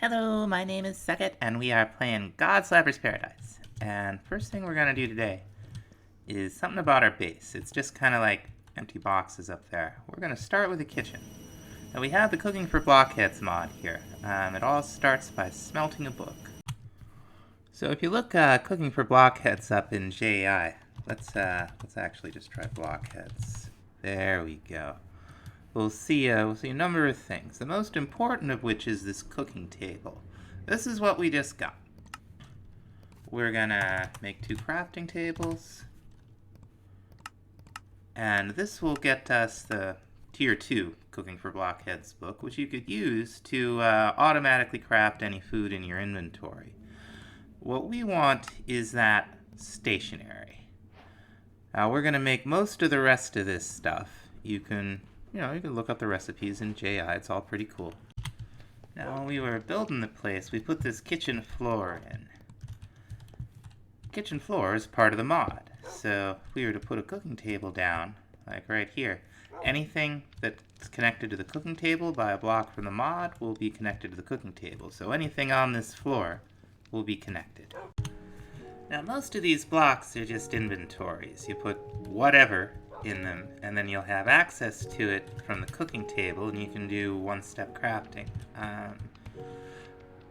Hello, my name is Sucket, and we are playing Godslapper's Paradise. And first thing we're gonna do today is something about our base. It's just kind of like empty boxes up there. We're gonna start with the kitchen. Now we have the Cooking for Blockheads mod here. It all starts by smelting a book. So if you look Cooking for Blockheads up in JI, let's actually just try blockheads. There we go. We'll see a number of things, the most important of which is this cooking table. This is what we just got. We're gonna make 2 crafting tables, and this will get us the Tier 2 Cooking for Blockheads book, which you could use to automatically craft any food in your inventory. What we want is that stationary. We're gonna make most of the rest of this stuff. You can look up the recipes in JI, it's all pretty cool. Now when we were building the place, we put this kitchen floor in. Kitchen floor is part of the mod, so if we were to put a cooking table down, like right here, anything that's connected to the cooking table by a block from the mod will be connected to the cooking table, so anything on this floor will be connected. Now most of these blocks are just inventories. You put whatever in them, and then you'll have access to it from the cooking table, and you can do one-step crafting.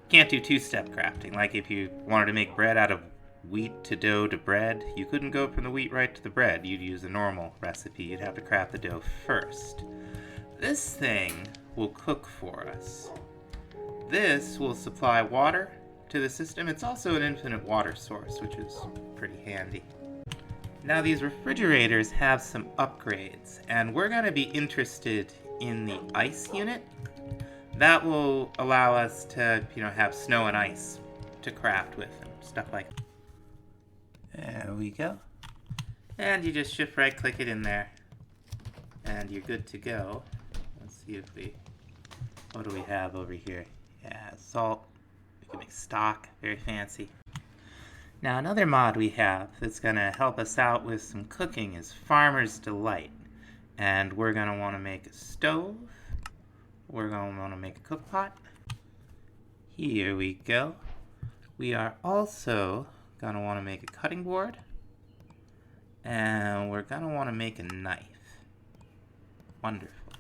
Can't do two-step crafting. Like if you wanted to make bread out of wheat to dough to bread, you couldn't go from the wheat right to the bread. You'd use a normal recipe. You'd have to craft the dough first. This thing will cook for us. This will supply water to the system. It's also an infinite water source, which is pretty handy. Now these refrigerators have some upgrades, and we're going to be interested in the ice unit. That will allow us to, have snow and ice to craft with and stuff like that. There we go. And you just shift right click it in there, and you're good to go. Let's see what do we have over here? Yeah, salt. We can make stock, very fancy. Now another mod we have that's going to help us out with some cooking is Farmer's Delight. And we're going to want to make a stove. We're going to want to make a cook pot. Here we go. We are also going to want to make a cutting board. And we're going to want to make a knife. Wonderful.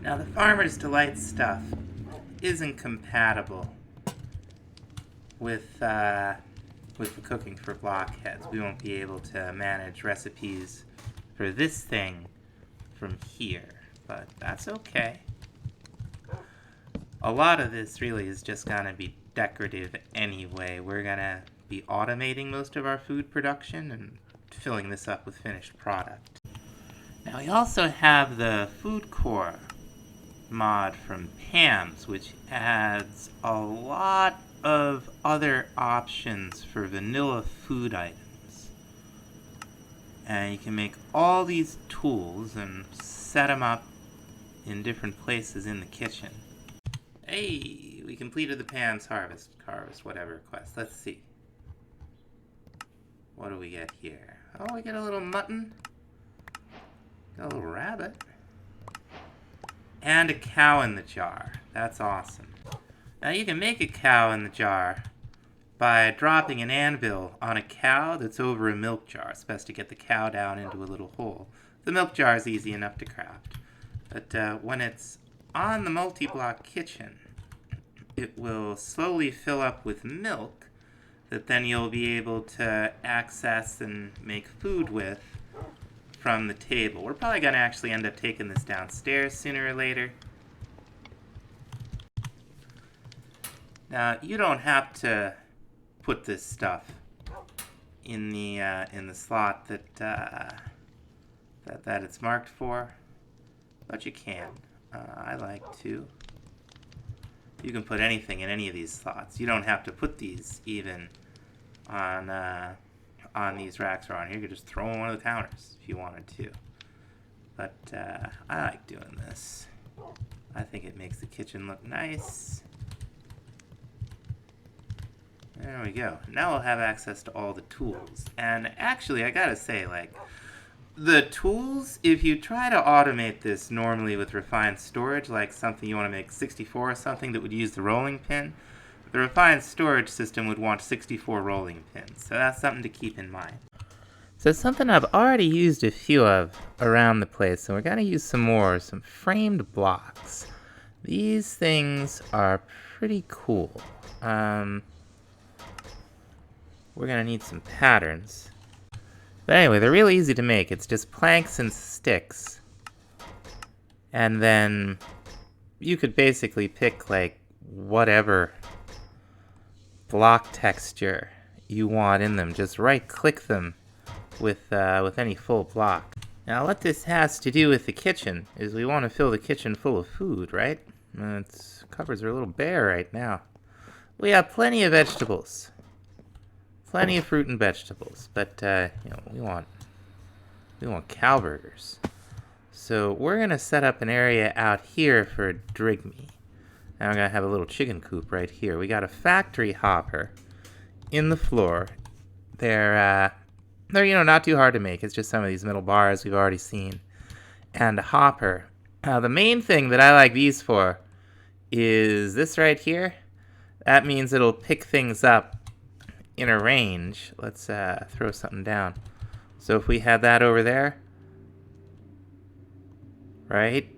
Now the Farmer's Delight stuff isn't compatible with the Cooking for Blockheads. We won't be able to manage recipes for this thing from here, but that's okay. A lot of this really is just gonna be decorative anyway. We're gonna be automating most of our food production and filling this up with finished product. Now we also have the Food Core mod from Pam's, which adds a lot of other options for vanilla food items. And you can make all these tools and set them up in different places in the kitchen. Hey, we completed the Pam's harvest whatever quest. Let's see. What do we get here? Oh, we get a little mutton. Got a little rabbit. And a cow in the jar. That's awesome. Now you can make a cow in the jar by dropping an anvil on a cow that's over a milk jar. It's best to get the cow down into a little hole. The milk jar is easy enough to craft. But when it's on the multi-block kitchen, it will slowly fill up with milk that then you'll be able to access and make food with from the table. We're probably going to actually end up taking this downstairs sooner or later. Now, you don't have to put this stuff in the slot that it's marked for, but you can. I like to. You can put anything in any of these slots. You don't have to put these even on these racks or on here. You could just throw them on one of the counters if you wanted to. But I like doing this. I think it makes the kitchen look nice. There we go. Now we'll have access to all the tools. And actually, I gotta say, The tools, if you try to automate this normally with refined storage, like something you want to make 64 or something that would use the rolling pin, the refined storage system would want 64 rolling pins. So that's something to keep in mind. So something I've already used a few of around the place, and we're going to use some more, some framed blocks. These things are pretty cool. We're going to need some patterns. But anyway, they're really easy to make. It's just planks and sticks. And then you could basically pick like whatever block texture you want in them. Just right click them with any full block. Now what this has to do with the kitchen is we want to fill the kitchen full of food, right? Its cupboards are a little bare right now. We have plenty of vegetables. Plenty of fruit and vegetables, but you know, we want cow burgers. So we're gonna set up an area out here for a Drygmy. Now we're gonna have a little chicken coop right here. We got a factory hopper in the floor. They're you know, not too hard to make. It's just some of these middle bars we've already seen, and a hopper. Now the main thing that I like these for is this right here. That means it'll pick things up in a range. Let's throw something down. So if we had that over there, right?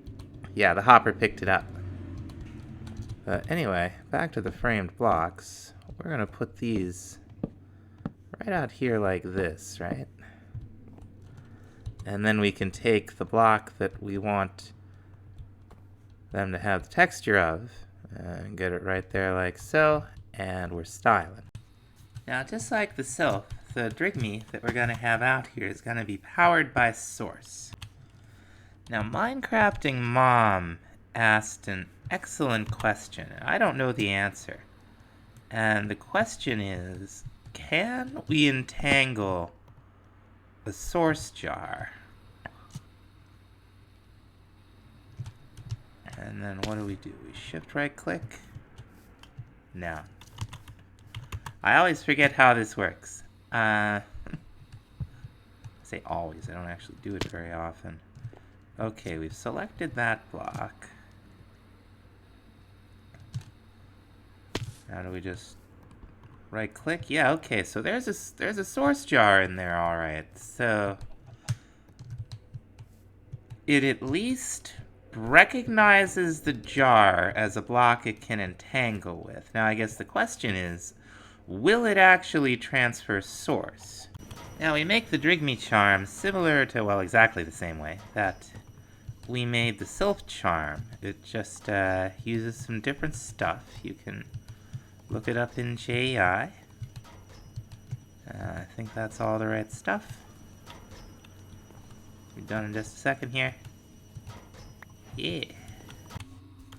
Yeah, the hopper picked it up. But anyway, back to the framed blocks. We're gonna put these right out here like this, right? And then we can take the block that we want them to have the texture of and get it right there like so, and we're styling. Now, just like the Sylph, the Drygmy that we're going to have out here is going to be powered by Source. Now, Minecrafting Mom asked an excellent question. I don't know the answer. And the question is, can we entangle a source jar? And then what do? We shift right click? No. I always forget how this works. I say always, I don't actually do it very often. Okay, we've selected that block. Now do we just right click? Yeah, okay, so there's a source jar in there, alright. So it at least recognizes the jar as a block it can entangle with. Now I guess the question is, will it actually transfer source? Now we make the Drygmy charm similar to, well, exactly the same way that we made the Sylph charm. It just uses some different stuff. You can look it up in JEI. I think that's all the right stuff. We're done in just a second here. Yeah.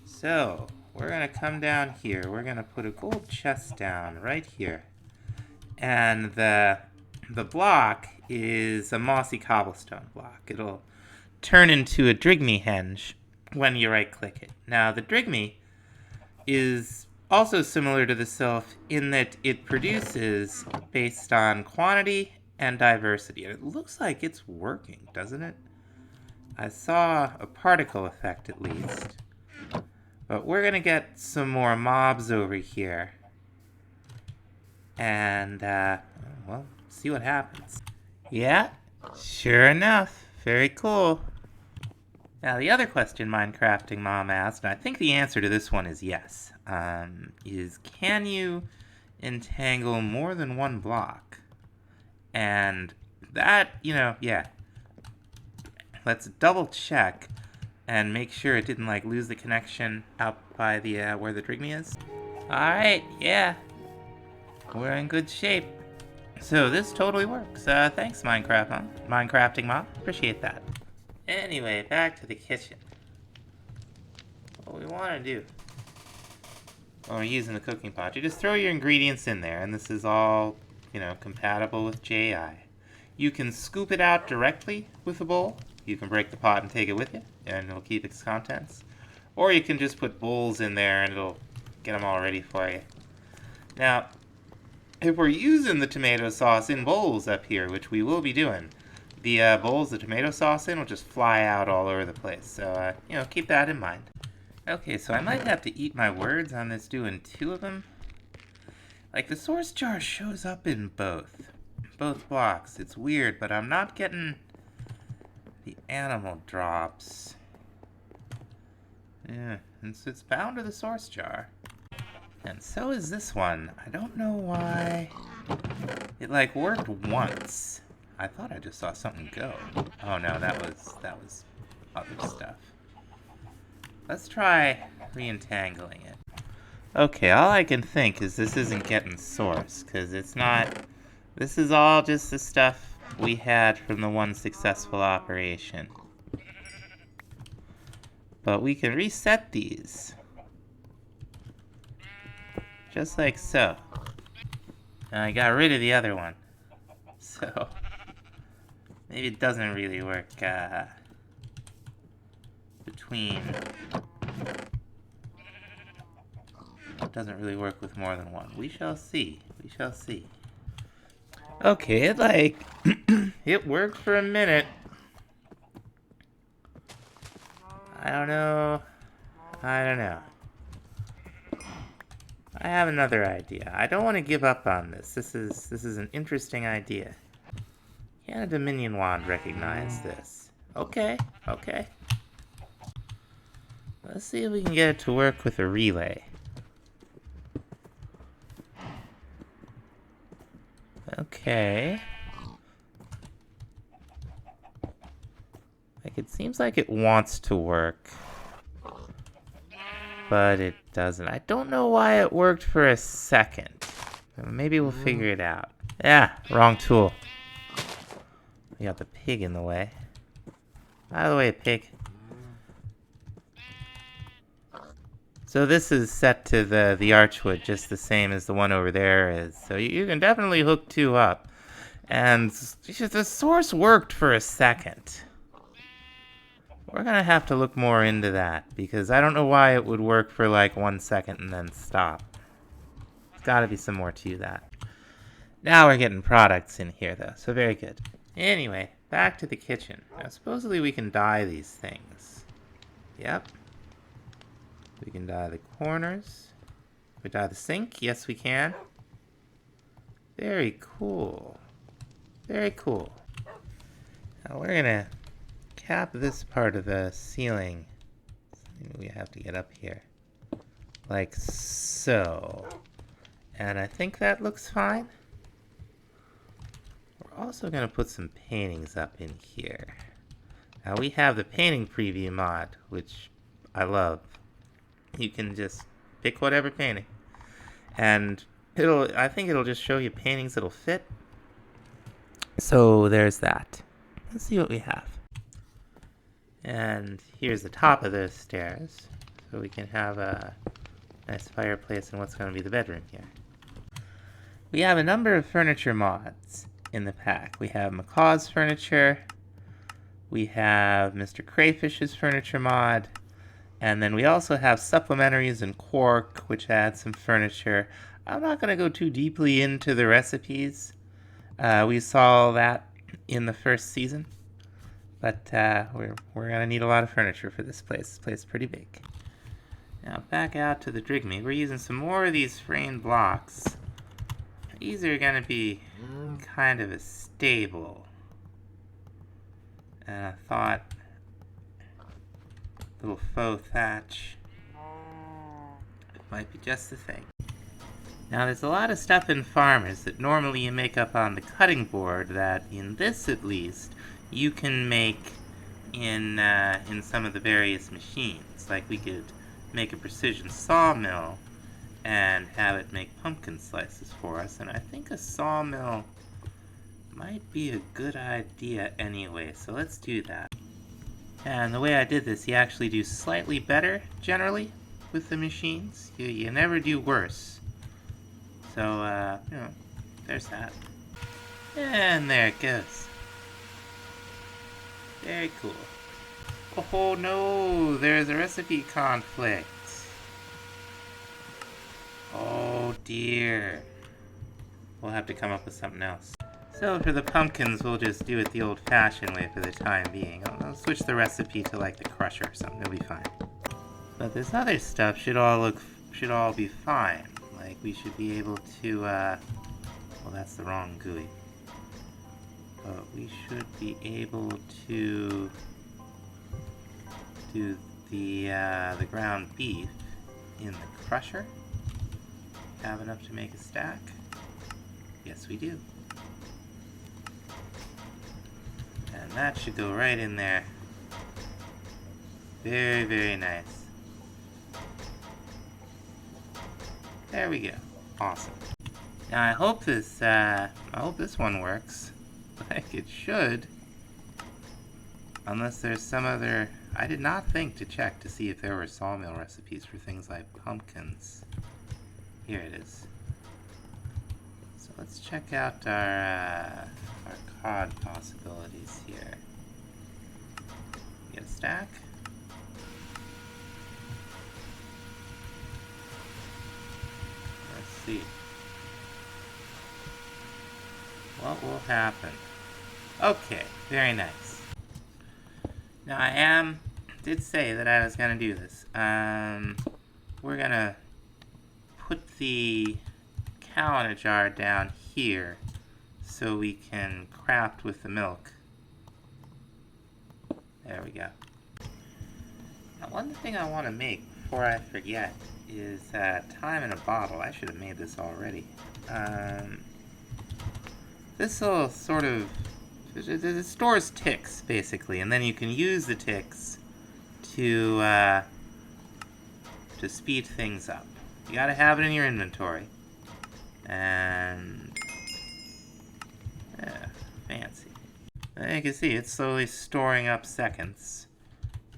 So we're gonna come down here. We're gonna put a gold chest down right here. And the block is a mossy cobblestone block. It'll turn into a Drygmy henge when you right click it. Now the Drygmy is also similar to the Sylph in that it produces based on quantity and diversity. And it looks like it's working, doesn't it? I saw a particle effect at least. But we're gonna get some more mobs over here. And, well, see what happens. Yeah, sure enough. Very cool. Now, the other question Minecrafting Mom asked, and I think the answer to this one is yes, is can you entangle more than one block? And that, you know, yeah. Let's double check and make sure it didn't, like, lose the connection out by the, where the Drygmy is. Alright, yeah. We're in good shape. So this totally works. Thanks, Minecrafting Mom. Appreciate that. Anyway, back to the kitchen. What we want to do when we're using the cooking pot, you just throw your ingredients in there, and this is all, you know, compatible with JI. You can scoop it out directly with a bowl. You can break the pot and take it with you, and it'll keep its contents. Or you can just put bowls in there, and it'll get them all ready for you. Now, if we're using the tomato sauce in bowls up here, which we will be doing, the bowls the tomato sauce in will just fly out all over the place. So, keep that in mind. Okay, so I might have to eat my words on this doing 2 of them. Like, the source jar shows up in both blocks. It's weird, but I'm not getting the animal drops. Yeah, and so it's bound to the source jar. And so is this one. I don't know why it, like, worked once. I thought I just saw something go. Oh no, that was other stuff. Let's try re-entangling it. Okay, all I can think is this isn't getting source, because it's not... This is all just the stuff we had from the one successful operation. But we can reset these. Just like so. And I got rid of the other one. So... maybe it doesn't really work, between... It doesn't really work with more than one. We shall see. We shall see. Okay, it, like... it worked for a minute. I don't know. I have another idea. I don't want to give up on this. This is an interesting idea. Can a Dominion wand recognize this? Okay. Let's see if we can get it to work with a relay. Okay. Like, it seems like it wants to work. But it doesn't. I don't know why it worked for a second. Maybe we'll figure it out. Yeah, wrong tool. We got the pig in the way. Out of the way, pig. So this is set to the archwood, just the same as the one over there is. So you can definitely hook 2 up. And the source worked for a second. We're gonna have to look more into that, because I don't know why it would work for like 1 second and then stop. There's gotta be some more to that. Now we're getting products in here though, so very good. Anyway, back to the kitchen. Now supposedly we can dye these things. Yep. We can dye the corners. Can we dye the sink? Yes, we can. Very cool. Very cool. Now we're gonna cap this part of the ceiling. We have to get up here. Like so. And I think that looks fine. We're also gonna put some paintings up in here. Now we have the painting preview mod, which I love. You can just pick whatever painting, and I think it'll just show you paintings that'll fit. So there's that. Let's see what we have. And here's the top of the stairs, so we can have a nice fireplace in what's going to be the bedroom here. We have a number of furniture mods in the pack. We have Macaw's furniture, we have Mr. Crayfish's furniture mod, and then we also have supplementaries and Quark, which adds some furniture. I'm not going to go too deeply into the recipes. We saw that in the first season. But we're going to need a lot of furniture for this place. This place is pretty big. Now back out to the Drygmy. We're using some more of these framed blocks. These are going to be kind of a stable. And I thought... little faux thatch. It might be just the thing. Now there's a lot of stuff in Farmers that normally you make up on the cutting board that, in this at least, you can make in some of the various machines. Like we could make a precision sawmill and have it make pumpkin slices for us, and I think a sawmill might be a good idea anyway, so let's do that. And the way I did this, you actually do slightly better, generally, with the machines. You never do worse. So, there's that. And there it goes. Very cool. Oh no, there's a recipe conflict. Oh dear. We'll have to come up with something else. So for the pumpkins, we'll just do it the old-fashioned way for the time being. I'll switch the recipe to like the crusher or something. It'll be fine. But this other stuff should all be fine. Like we should be able to. Well, that's the wrong gooey. But we should be able to do the ground beef in the crusher. Have enough to make a stack? Yes, we do. And that should go right in there. Very, very nice. There we go. Awesome. Now I hope this one works. Like it should. Unless there's some other... I did not think to check to see if there were sawmill recipes for things like pumpkins. Here it is. So let's check out our cod possibilities here. Get a stack. Let's see. What will happen? Okay, very nice. Now I did say that I was gonna do this. We're gonna put the cow in a jar down here so we can craft with the milk. There we go. Now one thing I want to make before I forget is thyme in a bottle. I should have made this already. This will sort of... It stores ticks, basically, and then you can use the ticks to speed things up. You gotta have it in your inventory. And... yeah, fancy. And you can see it's slowly storing up seconds.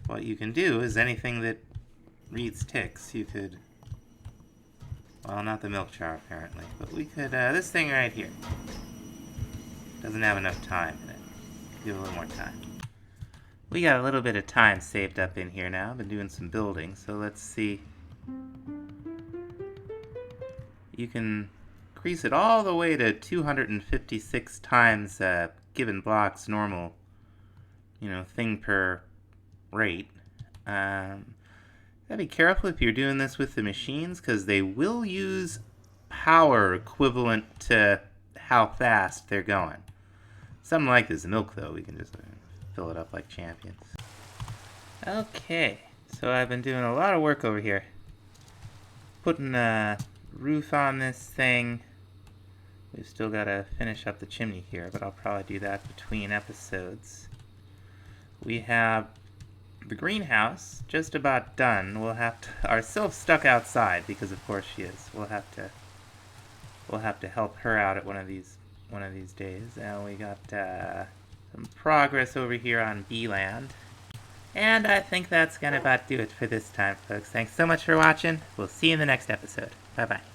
What you can do is anything that reads ticks, you could... well, not the milk jar, apparently. But we could, this thing right here. Doesn't have enough time in it. Give it a little more time. We got a little bit of time saved up in here now. I've been doing some building, so let's see. You can increase it all the way to 256 times given block's normal, thing per rate. Gotta be careful if you're doing this with the machines, because they will use power equivalent to how fast they're going. Something like this milk, though, we can just fill it up like champions. Okay, so I've been doing a lot of work over here. Putting a roof on this thing. We've still got to finish up the chimney here, but I'll probably do that between episodes. We have the greenhouse just about done. We'll have to... our Sylph's stuck outside because, of course, she is. We'll have to help her out at one of these days. And we got some progress over here on B-Land. And I think that's gonna about do it for this time, folks. Thanks so much for watching. We'll see you in the next episode. Bye-bye.